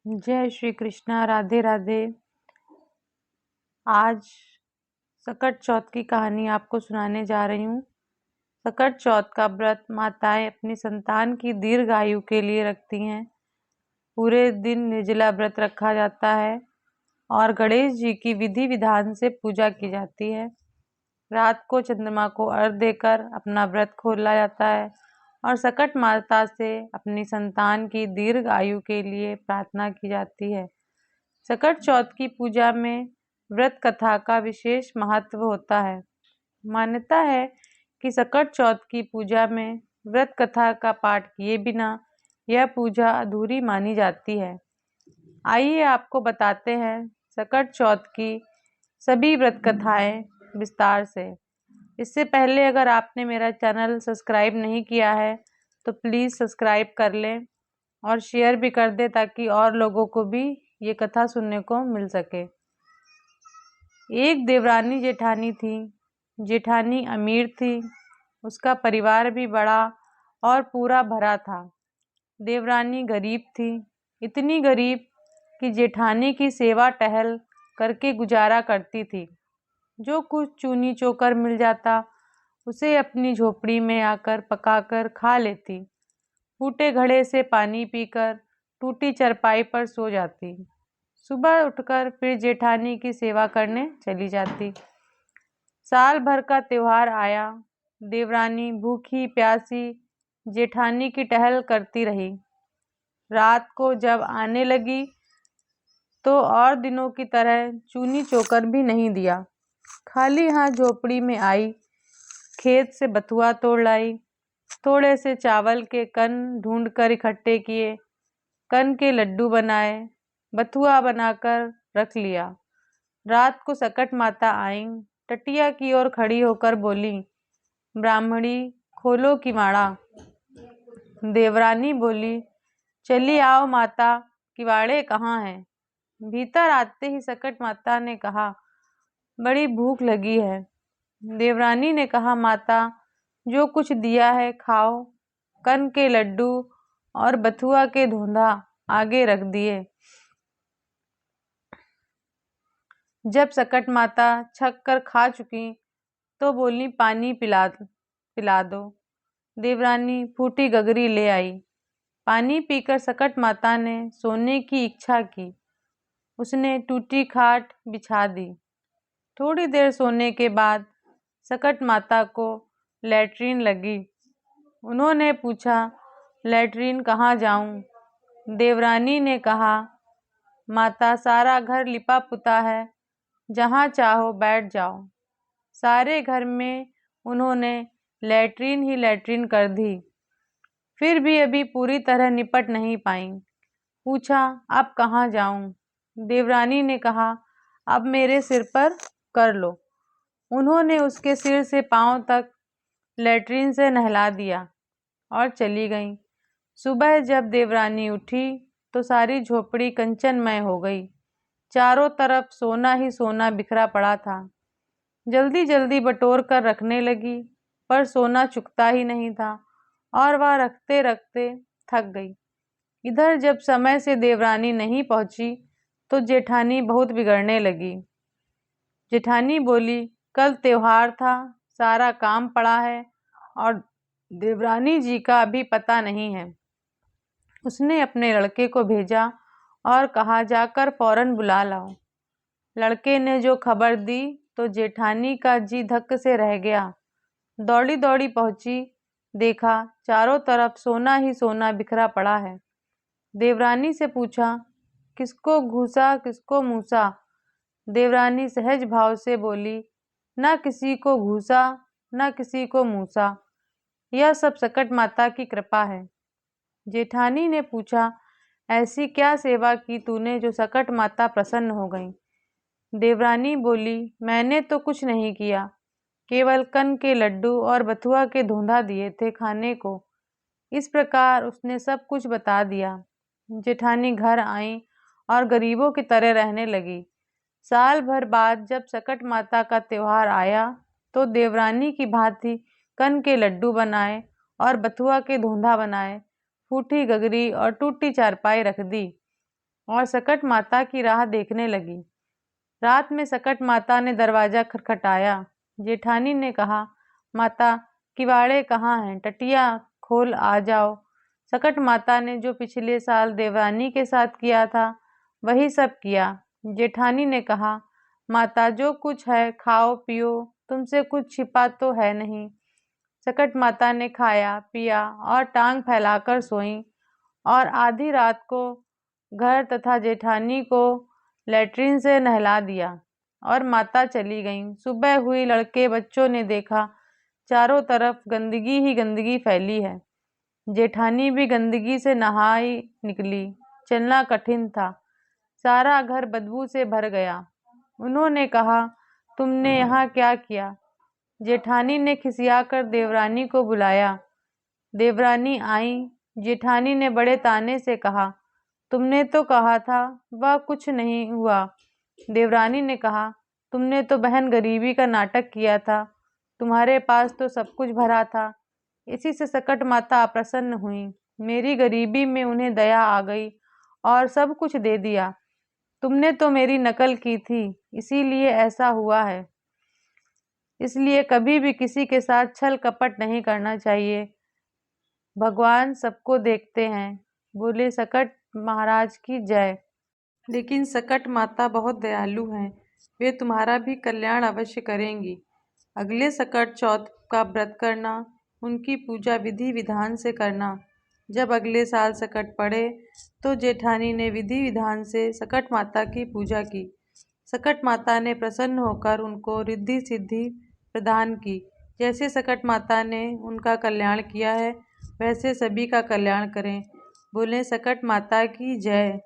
जय श्री कृष्णा। राधे राधे। आज सकट चौथ की कहानी आपको सुनाने जा रही हूँ। सकट चौथ का व्रत माताएं अपनी संतान की दीर्घ आयु के लिए रखती हैं। पूरे दिन निर्जला व्रत रखा जाता है और गणेश जी की विधि विधान से पूजा की जाती है। रात को चंद्रमा को अर्घ्य देकर अपना व्रत खोला जाता है और सकट माता से अपनी संतान की दीर्घ आयु के लिए प्रार्थना की जाती है। सकट चौथ की पूजा में व्रत कथा का विशेष महत्व होता है। मान्यता है कि सकट चौथ की पूजा में व्रत कथा का पाठ किए बिना यह पूजा अधूरी मानी जाती है। आइए आपको बताते हैं सकट चौथ की सभी व्रत कथाएं विस्तार से। इससे पहले अगर आपने मेरा चैनल सब्सक्राइब नहीं किया है तो प्लीज़ सब्सक्राइब कर लें और शेयर भी कर दें ताकि और लोगों को भी ये कथा सुनने को मिल सके। एक देवरानी जेठानी थी। जेठानी अमीर थी, उसका परिवार भी बड़ा और पूरा भरा था। देवरानी गरीब थी, इतनी गरीब कि जेठानी की सेवा टहल करके गुजारा करती थी। जो कुछ चूनी चोकर मिल जाता उसे अपनी झोपड़ी में आकर पकाकर खा लेती। फूटे घड़े से पानी पीकर टूटी चरपाई पर सो जाती। सुबह उठकर फिर जेठानी की सेवा करने चली जाती। साल भर का त्योहार आया। देवरानी भूखी प्यासी जेठानी की टहल करती रही। रात को जब आने लगी तो और दिनों की तरह चूनी चोकर भी नहीं दिया। खाली हाथ झोपड़ी में आई, खेत से बथुआ तोड़ लाई, थोड़े से चावल के कन ढूंढकर इकट्ठे किए, कन के लड्डू बनाए, बथुआ बनाकर रख लिया। रात को सकट माता आईं, टटिया की ओर खड़ी होकर बोली, ब्राह्मणी खोलो किवाड़ा। देवरानी बोली, चली आओ माता, किवाड़े कहाँ हैं? भीतर आते ही सकट माता ने कहा, बड़ी भूख लगी है। देवरानी ने कहा, माता जो कुछ दिया है खाओ। कन के लड्डू और बथुआ के धोंधा आगे रख दिए। जब सकट माता छक कर खा चुकी तो बोली, पानी पिला दो। देवरानी फूटी गगरी ले आई। पानी पीकर सकट माता ने सोने की इच्छा की। उसने टूटी खाट बिछा दी। थोड़ी देर सोने के बाद सकट माता को लैट्रीन लगी। उन्होंने पूछा, लैट्रीन कहाँ जाऊं? देवरानी ने कहा, माता सारा घर लिपा पुता है, जहाँ चाहो बैठ जाओ। सारे घर में उन्होंने लैट्रीन ही लैट्रीन कर दी, फिर भी अभी पूरी तरह निपट नहीं पाई। पूछा, अब कहाँ जाऊं? देवरानी ने कहा, अब मेरे सिर पर कर लो। उन्होंने उसके सिर से पांव तक लैट्रीन से नहला दिया और चली गईं। सुबह जब देवरानी उठी तो सारी झोपड़ी कंचनमय हो गई। चारों तरफ सोना ही सोना बिखरा पड़ा था। जल्दी जल्दी बटोर कर रखने लगी, पर सोना चुकता ही नहीं था और वह रखते रखते थक गई। इधर जब समय से देवरानी नहीं पहुंची तो जेठानी बहुत बिगड़ने लगी। जेठानी बोली, कल त्योहार था, सारा काम पड़ा है और देवरानी जी का अभी पता नहीं है। उसने अपने लड़के को भेजा और कहा, जाकर फौरन बुला लाओ। लड़के ने जो खबर दी तो जेठानी का जी धक्क से रह गया। दौड़ी दौड़ी पहुंची, देखा चारों तरफ सोना ही सोना बिखरा पड़ा है। देवरानी से पूछा, किसको घूसा किसको मूसा? देवरानी सहज भाव से बोली, न किसी को घूसा न किसी को मूसा, यह सब सकट माता की कृपा है। जेठानी ने पूछा, ऐसी क्या सेवा की तूने जो सकट माता प्रसन्न हो गई? देवरानी बोली, मैंने तो कुछ नहीं किया, केवल कन के लड्डू और बथुआ के धोंधा दिए थे खाने को। इस प्रकार उसने सब कुछ बता दिया। जेठानी घर आई और गरीबों की तरह रहने लगी। साल भर बाद जब सकट माता का त्योहार आया तो देवरानी की भांति कन के लड्डू बनाए और बथुआ के धोंधा बनाए, फूटी गगरी और टूटी चारपाई रख दी। और सकट माता की राह देखने लगी। रात में सकट माता ने दरवाजा खटखटाया। जेठानी ने कहा, माता, किवाड़े कहाँ हैं? टटिया खोल आ जाओ। सकट माता ने जो पिछले साल देवरानी के साथ किया था वही सब किया। जेठानी ने कहा, माता, जो कुछ है खाओ पियो, तुमसे कुछ छिपा तो है नहीं। सकट माता ने खाया पिया और टांग फैलाकर सोई और आधी रात को घर तथा जेठानी को लैट्रिन से नहला दिया और माता चली गईं। सुबह हुई, लड़के बच्चों ने देखा चारों तरफ गंदगी ही गंदगी फैली है। जेठानी भी गंदगी से नहाई निकली। चलना कठिन था, सारा घर बदबू से भर गया। उन्होंने कहा, तुमने यहाँ क्या किया? जेठानी ने खिसियाकर देवरानी को बुलाया। देवरानी आई। जेठानी ने बड़े ताने से कहा, तुमने तो कहा था वह कुछ नहीं हुआ। देवरानी ने कहा, तुमने तो बहन गरीबी का नाटक किया था, तुम्हारे पास तो सब कुछ भरा था। इसी से सकट माता अप्रसन्न हुई। मेरी गरीबी में उन्हें दया आ गई और सब कुछ दे दिया। तुमने तो मेरी नकल की थी, इसीलिए ऐसा हुआ है। इसलिए कभी भी किसी के साथ छल कपट नहीं करना चाहिए। भगवान सबको देखते हैं। बोले सकट महाराज की जय। लेकिन सकट माता बहुत दयालु हैं, वे तुम्हारा भी कल्याण अवश्य करेंगी। अगले सकट चौथ का व्रत करना, उनकी पूजा विधि विधान से करना। जब अगले साल सकट पड़े तो जेठानी ने विधि विधान से सकट माता की पूजा की। सकट माता ने प्रसन्न होकर उनको रिद्धि सिद्धि प्रदान की। जैसे सकट माता ने उनका कल्याण किया है वैसे सभी का कल्याण करें। बोले सकट माता की जय।